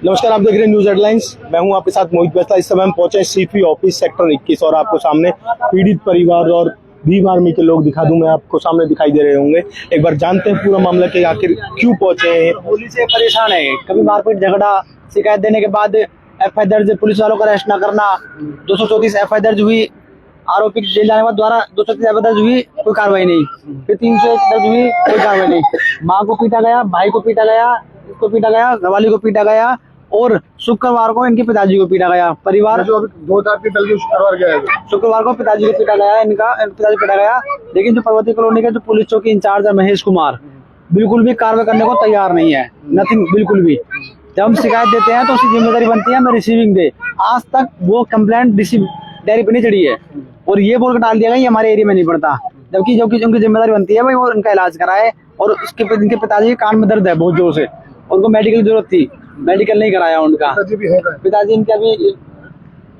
नमस्कार, आप देख रहे हैं न्यूज हेडलाइंस। मैं हूं आपके साथ मोहित बैसला। इस समय हम पहुंचे हैं सीपी ऑफिस सेक्टर 21 और आपको सामने पीड़ित परिवार और भीम आर्मी के लोग दिखा दूं। मैं आपको सामने दिखाई दे रहे होंगे। एक बार जानते हैं पूरा मामला कि आखिर क्यों पहुंचे हैं। पुलिस से परेशान है, कभी मारपीट झगड़ा, शिकायत देने के बाद एफआईआर दर्ज, पुलिस वालों का अरेस्ट न करना, 234 एफआईआर दर्ज हुई, आरोपी जेल जाने के बाद दोबारा 234 एफआईआर दर्ज हुई, कोई कार्रवाई नहीं। फिर 301 दर्ज हुई, कोई कार्रवाई नहीं। माँ को पीटा गया, भाई को पीटा गया, इसको पीटा गया, घरवाली को पीटा गया और शुक्रवार को इनके पिताजी को पीटा गया। परिवार जो अभी 2 तारीख की शुक्रवार गया है, शुक्रवार को पिताजी को पीटा गया, इनका पिताजी पीटा गया। लेकिन जो पर्वती कॉलोनी के जो पुलिस चौकी इंचार्ज है महेश कुमार, बिल्कुल भी कार्रवाई करने को तैयार नहीं है, नथिंग, बिल्कुल भी। जब हम शिकायत देते हैं तो उसकी जिम्मेदारी बनती है हमें रिसीविंग दे। आज तक वो कंप्लेंट रिसीव डायरी पे नहीं चढ़ी है और ये बोल कर डाल दिया गया ये हमारे एरिया में नहीं पड़ता, जबकि जो उनकी जिम्मेदारी बनती है भाई वो उनका इलाज कराए। और इनके पिताजी के कान में दर्द है बहुत जोर से, उनको मेडिकल की जरूरत थी, मेडिकल नहीं कराया उनका। पिताजी इनके अभी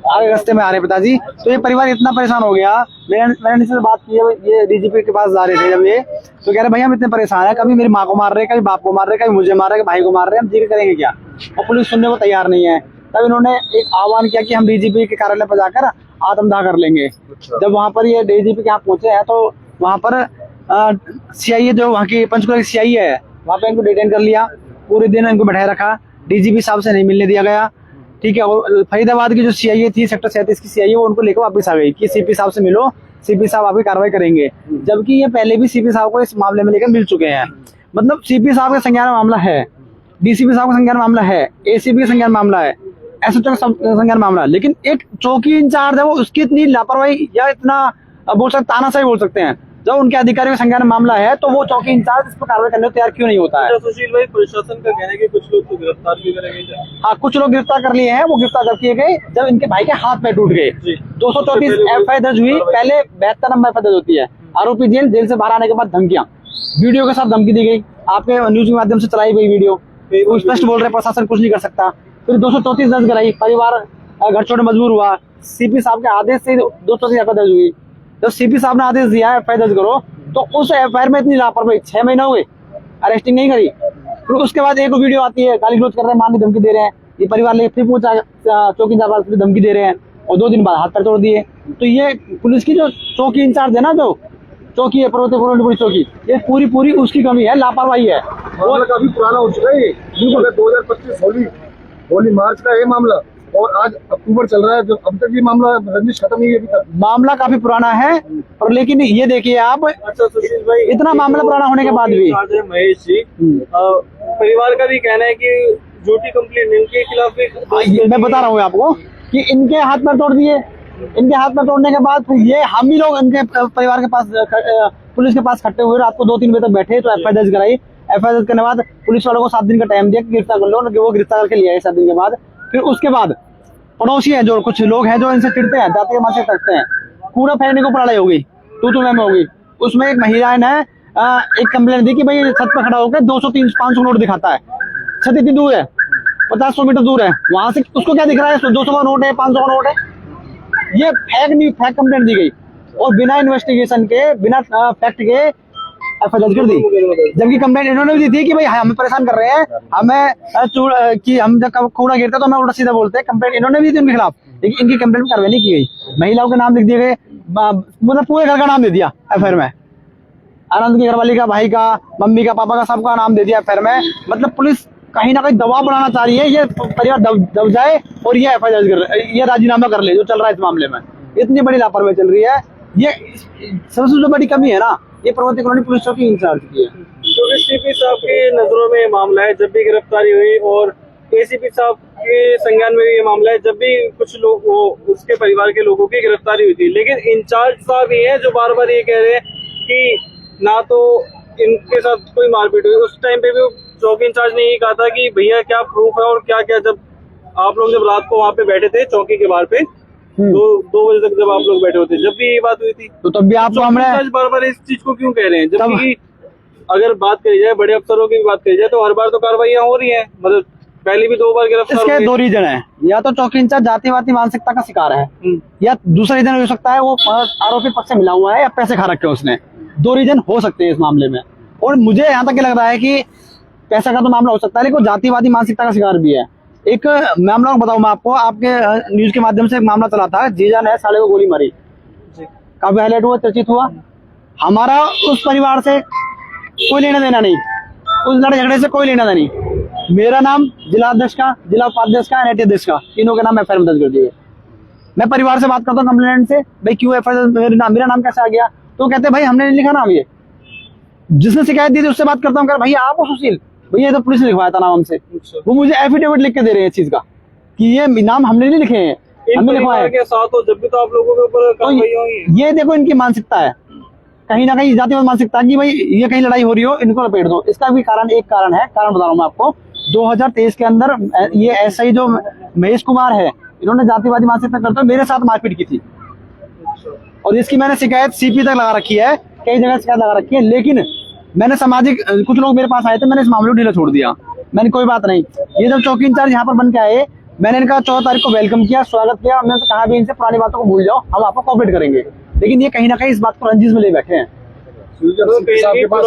आगे रास्ते में आ रहे पिताजी। तो ये परिवार इतना परेशान हो गया। मैंने इनसे बात की है, ये डीजीपी के पास जा रहे थे जब ये, तो कह रहे भैया हम इतने परेशान है, कभी मेरी माँ को मार रहे, कभी बाप को मार रहे, कभी मुझे मार रहे, भाई को मार रहे, हम जिक्र करेंगे क्या। और पुलिस सुनने को तैयार नहीं है। तब इन्होंने एक आह्वान किया कि हम डीजीपी के कार्यालय पर जाकर आत्मदाह कर लेंगे। जब वहाँ पर ये डीजीपी के यहाँ पहुंचे हैं तो वहाँ पर सीआईए, जो वहाँ की पंचकुला की सीआईए है, वहाँ पे इनको डिटेन कर लिया, पूरे दिन इनको बैठाए रखा, डीजीपी साहब से नहीं मिलने दिया गया, ठीक है। और फरीदाबाद की जो सीआईए थी, सेक्टर 37 की सीआईए, वो उनको लेकर वापस आ गई कि सीपी साहब से मिलो, सीपी साहब आपकी कार्रवाई करेंगे। जबकि ये पहले भी सीपी साहब को इस मामले में लेकर मिल चुके हैं। मतलब सीपी साहब के संज्ञान में मामला है, डीसीपी साहब का संज्ञान मामला है, एसीपी का संज्ञान मामला है, एसएचओ का संज्ञान मामला। लेकिन एक चौकी इंचार्ज है वो, उसकी इतनी लापरवाही या इतना बोल सकते, तानाशाही बोल सकते हैं, जब उनके अधिकारियों का संज्ञान मामला है तो वो चौकी इंचार्ज इस पर कार्रवाई करने को तैयार क्यों नहीं होता है। सुशील भाई, प्रशासन का कहना है कि कुछ लोग तो गिरफ्तार भी करेंगे। हाँ, कुछ लोग गिरफ्तार कर लिए हैं। वो गिरफ्तार जब किए गए जब इनके भाई के हाथ में टूट गए। 234 एफआईआर दर्ज हुई, पहले 72 नंबर एफआईआर दर्ज होती है। आरोपी जेल से बाहर आने के बाद धमकियां, वीडियो के साथ धमकी दी गई, आपके न्यूज के माध्यम से चलाई गई वीडियो, स्पष्ट बोल रहे प्रशासन कुछ नहीं कर सकता। फिर 234 दर्ज कराई, परिवार घर छोड़ने मजबूर हुआ। सीपी साहब के आदेश से 234 एफआईआर दर्ज हुई। जब सीपी साहब ने आदेश दिया एफआईआर दर्ज करो, तो उस एफआईआर में इतनी लापरवाही, 6 महीने हुए अरेस्टिंग नहीं करी। फिर उसके बाद एक वीडियो आती है, गाली गलौज कर रहे हैं, मारने धमकी दे रहे हैं, ये परिवार ले फिर पूछा चौकी इंचार्ज धमकी दे रहे हैं और 2 दिन बाद हाथ पैर तोड़ दिए। तो ये पुलिस की जो चौकी इंचार्ज है ना, जो चौकी है पर्वती कॉलोनी पुलिस चौकी, ये पूरी उसकी कमी है, लापरवाही है। मामला काफी पुराना हो चुका है। 2025 होली मार्च का ये मामला और आज अक्टूबर चल रहा है, जो अब तक ये मामला रंजिश खत्म नहीं है। मामला काफी पुराना है, और लेकिन ये देखिए आप, अच्छा सुशील भाई, इतना मामला पुराना होने के बाद भी महेश जी, परिवार का भी कहना है कि झूठी कंप्लेंट इनके खिलाफ भी। मैं बता रहा हूँ आपको कि इनके हाथ में तोड़ दिए, इनके हाथ में तोड़ने के बाद फिर ये हम ही लोग इनके परिवार के पास, पुलिस के पास खट्टे हुए, रात को 2-3 बजे तक बैठे, तो एफआईआर दर्ज कराई। एफआईआर दर्ज करने के बाद पुलिस वालों को 7 दिन का टाइम दिया कि गिरफ्तार कर लो, वो गिरफ्तार करके लिया है 7 दिन के बाद। फिर उसके बाद पड़ोसी हैं, जो कुछ लोग हैं जो इनसे चिढ़ते हैं, जाते मार से करते हैं, कूड़ा फेंकने को लड़ाई हो गई, तू में हो गई। उसमें एक महिला ने एक कंप्लेंट दी कि भाई छत पर खड़ा होकर 200-300-500 नोट दिखाता है, छत इतनी दूर है, 50-100 मीटर दूर है, वहां से उसको क्या दिख रहा है, 200 का नोट है, 500 का नोट है। ये फेक कंप्लेंट दी गई और बिना इन्वेस्टिगेशन के, बिना फैक्ट के एफआईआर दर्ज कर दी। जबकि कंप्लेंट इन्होंने भी दी थी कि भाई हमें परेशान कर रहे हैं, हमें कि हम जब कूड़ा गिरता तो हमें उल्टा सीधा बोलते हैं। कंप्लेंट इन्होंने भी दी उनके खिलाफ, लेकिन इनकी कंप्लेंट में कार्रवाई नहीं की गई। महिलाओं के नाम लिख दिए गए, मतलब पूरे घर का नाम दे दिया एफआईआर में, आनंद की घरवाली का, भाई का, मम्मी का, पापा का, सबका नाम दे दिया एफआईआर में। मतलब पुलिस कहीं ना कहीं दबाव बनाना चाह रही है, ये परिवार दब जाए और ये एफआईआर दर्ज कर, ये राजीनामा कर ले जो चल रहा है इस मामले में। इतनी बड़ी लापरवाही चल रही है। ये सबसे जो बड़ी कमी है ना, ये पर्वती कॉलोनी पुलिस चौकी इंचार्ज की है। क्योंकि सीपी साहब के नजरों में ये मामला है, जब भी गिरफ्तारी हुई, और एसीपी साहब के संज्ञान में भी ये मामला है, जब भी कुछ लोग, वो उसके परिवार के लोगों की गिरफ्तारी हुई थी। लेकिन इंचार्ज साहब ही है जो बार बार ये कह रहे हैं कि ना तो इनके साथ कोई मारपीट हुई। उस टाइम पे भी चौकी इंचार्ज ने यही कहा था कि भैया क्या प्रूफ है और क्या क्या। जब आप लोग जब रात को वहाँ पे बैठे थे चौकी के बाहर पे, 2 बजे तक जब आप लोग बैठे होते, जब भी ये बात हुई थी, तो तब भी आपको हमने बार बार इस चीज को क्यों कह रहे हैं? जबकि अगर बात करी जाए, बड़े अफसरों की भी बात करी जाए, तो हर बार तो कार्रवाइयां हो रही हैं। मतलब पहले भी 2 बार गिरफ्तार। इसके 2 रीजन है, या तो चौकी इंचार्ज जातिवादी मानसिकता का शिकार है, या दूसरा रीजन हो सकता है वो आरोपी पक्ष से मिला हुआ है या पैसे खा रखे हैं उसने। 2 रीजन हो सकते हैं इस मामले में। और मुझे यहाँ तक लग रहा है कि पैसा का तो मामला हो सकता है, लेकिन जातिवादी मानसिकता का शिकार भी है। एक मामला बताऊं मैं आपको, आपके न्यूज के माध्यम से एक मामला चला था, जीजा ने साले को गोली मारी, काफी हाईलाइट हुआ, चर्चित हुआ। हमारा उस परिवार से कोई लेना देना नहीं, उस लड़ाई झगड़े से कोई लेना देना नहीं। मेरा नाम जिला अध्यक्ष का, जिला उपाध्यक्ष का, एनआईटी अध्यक्ष का, तीनों के नाम एफआईआर में दर्ज कर दिए। मैं परिवार से बात करता हूँ कंप्लेंट से, भाई क्यों एफआईआर, मेरा नाम कैसे आ गया? तो कहते भाई हमने नहीं लिखा नाम, ये जिसने शिकायत दी थी उससे बात करता हूँ, भैया आप हो सुशील? भैया तो पुलिस ने लिखवाया था नाम हमसे। वो मुझे एफिडेविट लिख के दे रहे हैं इस चीज का कि ये नाम हमने नहीं लिखे हैं, हमने लिखवाया के साथ हो जब भी तो आप लोगों के ऊपर कार्रवाई होगी। ये देखो इनकी मानसिकता है, कहीं ना कहीं जातिवाद मानसिकता कि भाई ये कहीं लड़ाई हो रही हो इनको लपेट दो। इसका भी कारण, एक कारण है, कारण बता रहा हूँ मैं आपको। 2023 के अंदर ये एसआई जो महेश कुमार है, इन्होंने जातिवादी मानसिकता करते हुए मेरे साथ मारपीट की थी, और इसकी मैंने शिकायत सीपी तक लगा रखी है, कई जगह शिकायत लगा रखी है। लेकिन मैंने सामाजिक, कुछ लोग मेरे पास आए थे, मैंने इस मामले को ढीला छोड़ दिया। मैंने कोई बात नहीं, ये जब चौकी इंचार्ज यहाँ पर बन के आए, मैंने इनका 14 तारीख को वेलकम किया, स्वागत किया। मैंने कहा भी इनसे पुरानी बातों को भूल जाओ, हम आपको कोऑपरेट करेंगे। लेकिन ये कहीं ना कहीं इस बात को रंजिश में ले बैठे हैं। साहब के पास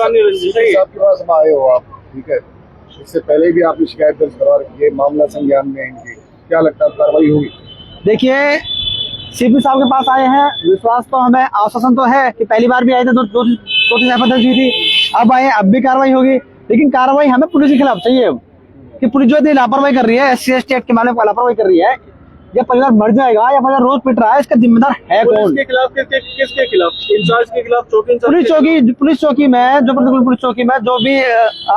हम आए हो आप, ठीक है, इससे पहले भी आपने शिकायत दर्ज करवा रखी है, मामला संज्ञान में इनकी, क्या लगता है कार्रवाई होगी? देखिए सीपी साहब के पास आए हैं, विश्वास तो हमें, आश्वासन तो है कि पहली बार भी आए थे तो 2-3 एफआईआर दर्ज हुई थी, अब आए, अब भी कार्रवाई होगी। लेकिन कार्रवाई हमें पुलिस के खिलाफ चाहिए कि पुलिस जो लापरवाही कर रही है, SC/ST एक्ट के मामले में लापरवाही कर रही है, या परिवार मर जाएगा या परिवार रोज पिट रहा है, इसका जिम्मेदार है कौन? पुलिस के खिलाफ, किसके खिलाफ? इंचार्ज के खिलाफ, चौकी इंचार्ज? पुलिस चौकी में जो प्रतिकूल पुलिस चौकी में जो भी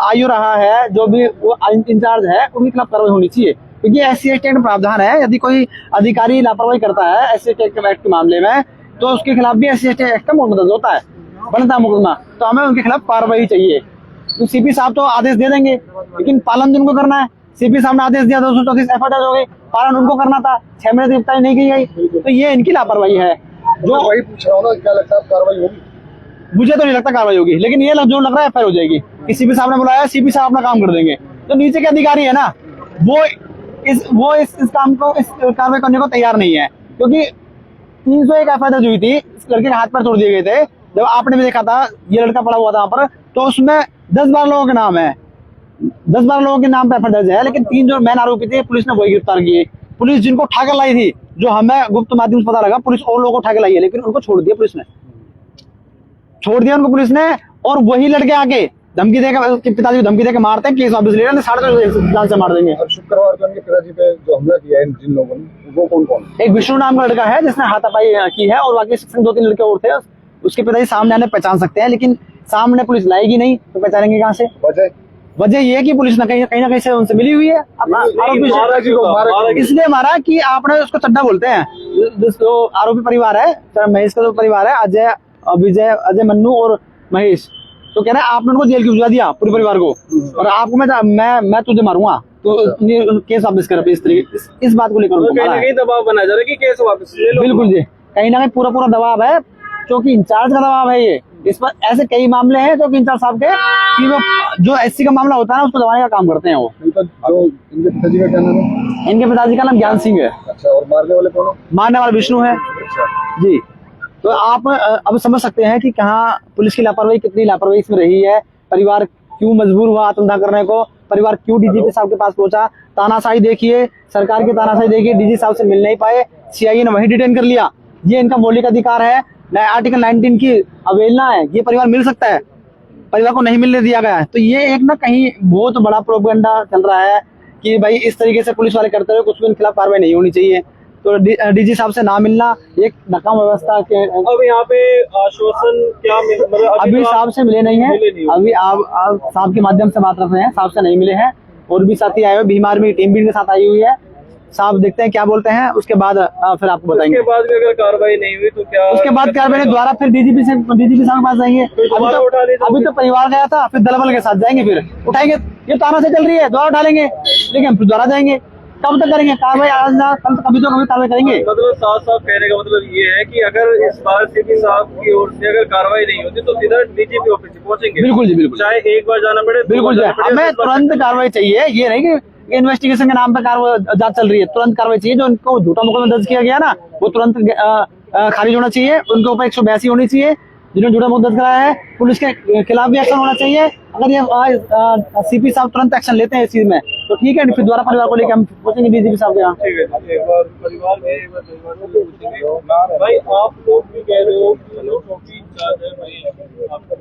आयु रहा है, जो भी वो इंचार्ज है, उनके खिलाफ कार्रवाई होनी चाहिए। क्योंकि SC/ST एक्ट में प्रावधान है, यदि कोई अधिकारी लापरवाही करता है SC/ST एक्ट के मामले में, तो उसके खिलाफ भी SC/ST एक्ट का मुकदमा दर्ज होता है, बनता है मुकदमा। तो हमें उनके खिलाफ कार्रवाई चाहिए। तो सीपी साहब तो आदेश दे देंगे, लेकिन पालन जिनको करना है, सीपी साहब ने आदेश दिया, 234 एफआईआर हो गई, पालन उनको करना था, 6 महीने गिरफ्तारी नहीं की गई, तो ये इनकी लापरवाही है। जो वही पूछ रहा हूँ ना, क्या लगता है कार्रवाई होगी? मुझे तो नहीं लगता कार्रवाई होगी, लेकिन ये जो लग रहा है एफआईआर हो जाएगी कि सीपी साहब ने बुलाया, सीपी साहब अपना काम कर देंगे। जो नीचे के अधिकारी है ना, वो इस काम को, इस कार्रवाई करने को तैयार नहीं है। क्योंकि 301 एफआईआर हुई थी, इस लड़के के हाथ पर तोड़ दिए गए थे। जब आपने भी देखा था, ये लड़का पड़ा हुआ था वहां पर, तो उसमें 10-12 लोगों के नाम है, 10-12 लोगों के नाम पे एफआईआर दर्ज है। लेकिन 3 जो मैन आरोपी थे, पुलिस ने वही गिरफ्तार किए। पुलिस जिनको उठाकर लाई थी, जो हमें गुप्त माध्यम से पता लगा, पुलिस और लोगों को उठाकर लाई है, लेकिन उनको छोड़ दिया पुलिस ने, छोड़ दिया उनको पुलिस ने। और वही लड़के आके धमकी देकर, पिताजी को धमकी देकर मारते हैं, केस वापस ले रहे हैं, 3.5 लाख से मार देंगे। और शुक्रवार को उनके पिताजी पे जो हमला किया है जिन लोगों ने, वो कौन कौन? एक विष्णु नाम का लड़का है जिसने हाथापाई की है, और बाकी 2-3 लड़के और थे। उसके पिताजी सामने आने पहचान सकते हैं, लेकिन सामने पुलिस लाएगी नहीं, तो पहचानेंगे कहाँ से? वजह ये है कि पुलिस न कहीं ना कहीं से उनसे मिली हुई है। आरोपी इसलिए मारा कि आपने उसको चड्डा बोलते हैं, जो आरोपी परिवार है, महेश का जो परिवार है, अजय, विजय, अजय, मन्नू और महेश, तो कह रहा है आपने उनको जेल क्यों भिजवा दिया पूरे परिवार को, और आपको मैं तुझे मारूंगा, तो केस वापस कर। इस तरीके, इस बात को लेकर कहीं ना कहीं दबाव बनाया जा रहा है कि केस वापस ले लो। बिल्कुल जी, कहीं ना कहीं पूरा दबाव है, चौकी इंचार्ज का दबाव है ये। इस पर ऐसे कई मामले हैं चौकी इंचार्ज साहब के, कि वो जो SC का मामला होता है ना, उसको दबाने का काम करते हैं वो। जो इनके पिताजी का क्या नाम है? इनके पिताजी का नाम ज्ञान सिंह है। अच्छा, और मारने वाले कौन? मारने वाला विष्णु है। अच्छा जी, तो आप अब समझ सकते हैं कि कहाँ पुलिस की लापरवाही, कितनी लापरवाही इसमें रही है। परिवार क्यों मजबूर हुआ आत्मदाह करने को, परिवार क्यों DGP साहब के पास पहुंचा। तानाशाही देखिए, सरकार की तानाशाही देखिए, DG साहब से मिल नहीं पाए, CIA ने वहीं डिटेन कर लिया। ये इनका मौलिक अधिकार है, आर्टिकल 19 की अवहेलना है। ये परिवार मिल सकता है, परिवार को नहीं मिलने दिया गया है। तो ये एक ना कहीं बहुत बड़ा प्रोपेगेंडा चल रहा है कि भाई इस तरीके से पुलिस वाले करते हुए कुछ भी इनके खिलाफ कार्रवाई नहीं होनी चाहिए। तो DG साहब से ना मिलना एक नाकाम व्यवस्था के। अब यहाँ पे आश्वासन क्या मतलब अभी साहब से मिले नहीं है, अभी आप साहब के माध्यम से बात कर रहे हैं, साहब से नहीं मिले हैं। और भी साथी आए हुए, भीम आर्मी टीम भी इनके साथ आई हुई है। साहब देखते हैं क्या बोलते हैं, उसके बाद फिर आपको बताएंगे। उसके बाद भी अगर कार्रवाई नहीं हुई तो क्या? उसके बाद कार्रवाई द्वारा फिर DGP साहब के पास जाएंगे। अभी तो परिवार गया था, फिर दल बल के साथ जाएंगे, फिर उठाएंगे। ये ताना से चल रही है, द्वारा उठा लेंगे, लेकिन फिर द्वारा जाएंगे। कब तक करेंगे कार्रवाई? आज ना कल, कभी तो कभी कार्रवाई करेंगे। मतलब साफ कहने का मतलब ये है कि अगर इस बार CP साहब की ओर से अगर कार्रवाई नहीं होती तो सीधा DGP ऑफिस पहुंचेंगे। बिल्कुल जी, बिल्कुल, चाहे एक बार जाना पड़े। बिल्कुल, हमें तुरंत कार्रवाई चाहिए। ये नहीं कि इन्वेस्टिगेशन के नाम पर जांच चल रही है, तुरंत कार्रवाई चाहिए। जो उनको झूठा मुकदमा दर्ज किया गया ना, वो तुरंत खारिज होना चाहिए। उनके ऊपर 182 होनी चाहिए, जिन्होंने झूठा मुकदमा दर्ज कराया है, पुलिस के खिलाफ भी एक्शन होना चाहिए। अगर ये सीपी साहब तुरंत एक्शन लेते हैं इस चीज में तो ठीक है, फिर दोबारा परिवार को लेकर हम पहुंचेंगे डीजीपी साहब के यहाँ। ठीक है, एक बार परिवार में एक बार परिवार से पूछेंगे। भाई आप लोग भी कह रहे हो कि जो चौकी इंचार्ज है भाई आपका